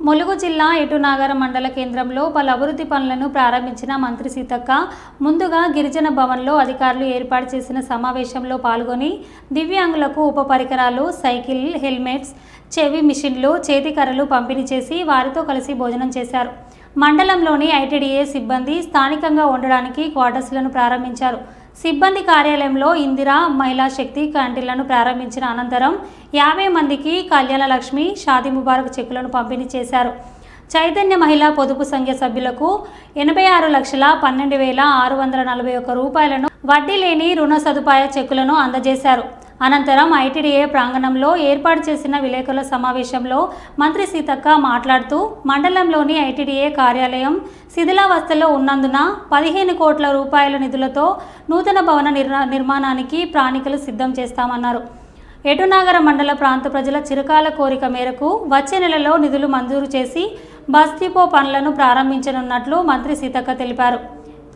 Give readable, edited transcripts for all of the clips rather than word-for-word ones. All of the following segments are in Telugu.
ములుగు జిల్లా ఎటునాగర మండల కేంద్రంలో పలు అభివృద్ధి పనులను ప్రారంభించిన మంత్రి సీతక్క ముందుగా గిరిజన భవన్లో అధికారులు ఏర్పాటు చేసిన సమావేశంలో పాల్గొని దివ్యాంగులకు ఉప పరికరాలు, సైకిల్, హెల్మెట్స్, చెవి మిషన్లు, చేతికర్రలు పంపిణీ చేసి వారితో కలిసి భోజనం చేశారు. మండలంలోని ఐటీడీఏ సిబ్బంది స్థానికంగా ఉండడానికి క్వార్టర్స్లను ప్రారంభించారు. సిబ్బంది కార్యాలయంలో ఇందిరా మహిళా శక్తి క్యాంటీన్లను ప్రారంభించిన అనంతరం 50 మందికి కళ్యాణ లక్ష్మి, షాదీ ముబారక్ చెక్కులను పంపిణీ చేశారు. చైతన్య మహిళా పొదుపు సంఘ సభ్యులకు 86,12,641 రూపాయలను వడ్డీ లేని రుణ సదుపాయ చెక్కులను అందజేశారు. అనంతరం ఐటీడీఏ ప్రాంగణంలో ఏర్పాటు చేసిన విలేకరుల సమావేశంలో మంత్రి సీతక్క మాట్లాడుతూ మండలంలోని ఐటీడీఏ కార్యాలయం శిథిలావస్థలో ఉన్నందున 15 కోట్ల రూపాయల నిధులతో నూతన భవన నిర్మాణానికి ప్రణాళికలు సిద్ధం చేస్తామన్నారు. ఎటునాగర మండల ప్రాంత ప్రజల చిరకాల కోరిక మేరకు వచ్చే నెలలో నిధులు మంజూరు చేసి బస్ డిపో పనులను ప్రారంభించనున్నట్లు మంత్రి సీతక్క తెలిపారు.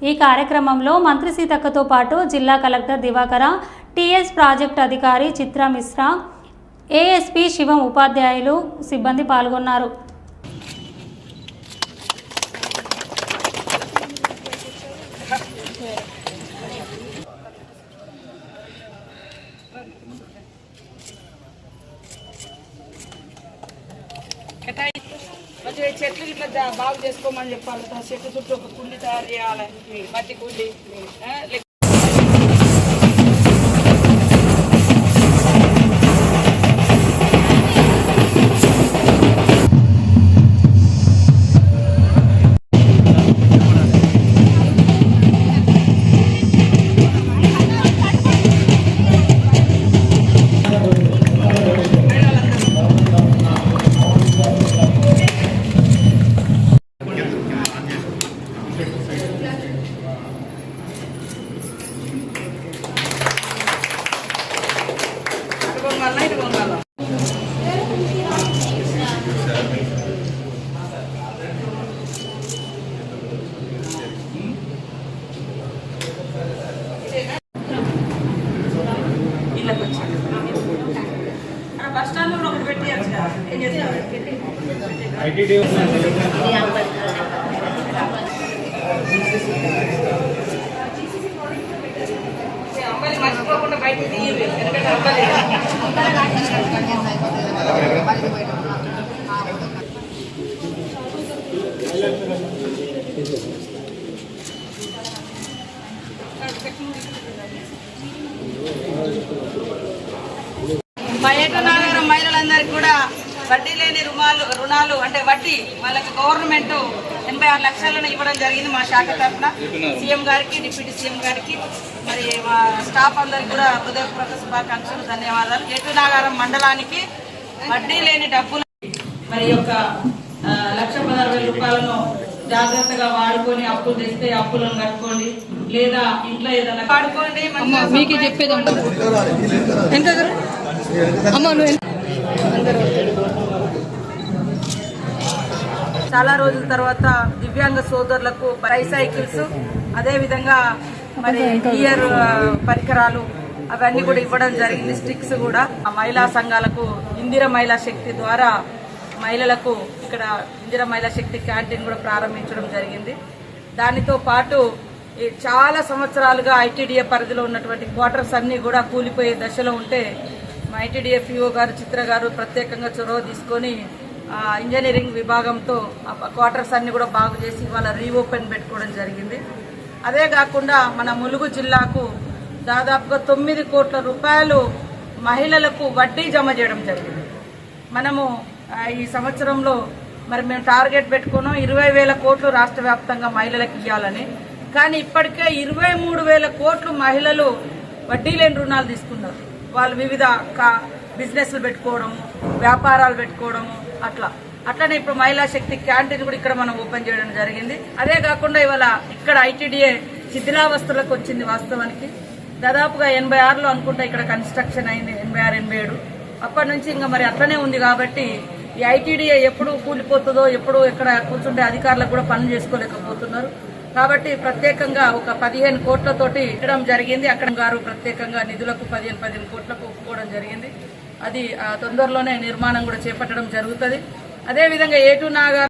ఈ కార్యక్రమంలో మంత్రి సీతక్కతో పాటు జిల్లా కలెక్టర్ దివాకర, టీఎస్ ప్రాజెక్ట్ అధికారి చిత్రా మిశ్రా, ఏఎస్పీ శివం ఉపాధ్యాయులు, సిబ్బంది పాల్గొన్నారు. చెట్లు ఇట్లా బాగు చేసుకోమని చెప్పాలి. చెట్టు చుట్టూ ఒక కుండి తయారు చేయాలి, మట్టి కుండి. మర్చిపోకుండా బయటకు తీయదు. ఎటునాగరం మహిళలందరికీ కూడా వడ్డీ లేని రుణాలు అంటే వడ్డీ వాళ్ళకి గవర్నమెంట్ 86 లక్షలను ఇవ్వడం జరిగింది. మా శాఖ తరఫున సీఎం గారికి, డిప్యూటీ సీఎం గారికి, మరి మా స్టాఫ్ అందరికి కూడా హృదయపూర్వక శుభాకాంక్షలు, ధన్యవాదాలు. ఎటునాగరం మండలానికి వడ్డీ లేని డబ్బులు మరి యొక్క 1,16,000 రూపాయలను జాగ్రత్తగా వాడుకొని అప్పులు తెస్తే అప్పులను కట్టుకోండి, లేదా ఇంట్లో ఏదైనా వాడుకోండి. మీకు చెప్పేది చాలా రోజుల తర్వాత దివ్యాంగ సోదరులకు ట్రైసైకిల్స్, అదేవిధంగా మరి ఇయర్ పరికరాలు అవన్నీ కూడా ఇవ్వడం జరిగింది. స్టిక్స్ కూడా మహిళా సంఘాలకు ఇందిరా మహిళా శక్తి ద్వారా మహిళలకు ఇక్కడ ఇందిరా మహిళా శక్తి క్యాంటీన్ కూడా ప్రారంభించడం జరిగింది. దానితో పాటు చాలా సంవత్సరాలుగా ఐటీడీఏ పరిధిలో ఉన్నటువంటి క్వార్టర్స్ అన్నీ కూడా కూలిపోయే దశలో ఉంటే ఐటీడీఏ పీఓ గారు, చిత్ర గారు ప్రత్యేకంగా చొరవ తీసుకొని ఇంజనీరింగ్ విభాగంతో క్వార్టర్స్ అన్ని కూడా బాగు చేసి వాళ్ళ రీఓపెన్ పెట్టుకోవడం జరిగింది. అదే కాకుండా మన ములుగు జిల్లాకు దాదాపుగా 9 కోట్ల రూపాయలు మహిళలకు వడ్డీ జమ చేయడం జరిగింది. మనము ఈ సంవత్సరంలో మరి మేము టార్గెట్ పెట్టుకున్నాం 20,000 కోట్లు రాష్ట్ర వ్యాప్తంగా మహిళలకు ఇవ్వాలని. కానీ ఇప్పటికే 23,000 కోట్లు మహిళలు వడ్డీ లేని రుణాలు తీసుకున్నారు. వాళ్ళు వివిధ బిజినెస్లు పెట్టుకోవడము, వ్యాపారాలు పెట్టుకోవడము, అట్లనే ఇప్పుడు మహిళా శక్తి క్యాంటీన్ కూడా ఇక్కడ మనం ఓపెన్ చేయడం జరిగింది. అదే కాకుండా ఇవాళ ఇక్కడ ఐటీడీఏ శిథిలావస్థలకు వచ్చింది. వాస్తవానికి దాదాపుగా 86లో అనుకుంటా ఇక్కడ కన్స్ట్రక్షన్ అయింది, 86, 87. అప్పటి నుంచి ఇంకా మరి అట్లనే ఉంది. కాబట్టి ఈ ఐటీడీఏ ఎప్పుడు కూలిపోతుందో, ఎప్పుడు ఎక్కడ కూర్చుంటే అధికారులకు కూడా పనులు చేసుకోలేకపోతున్నారు. కాబట్టి ప్రత్యేకంగా ఒక 15 కోట్లతోటి ఇవ్వడం జరిగింది. అక్కడ గారు ప్రత్యేకంగా నిధులకు 15 కోట్లకు ఒప్పుకోవడం జరిగింది. అది తొందరలోనే నిర్మాణం కూడా చేపట్టడం జరుగుతుంది. అదేవిధంగా ఏటు నాగా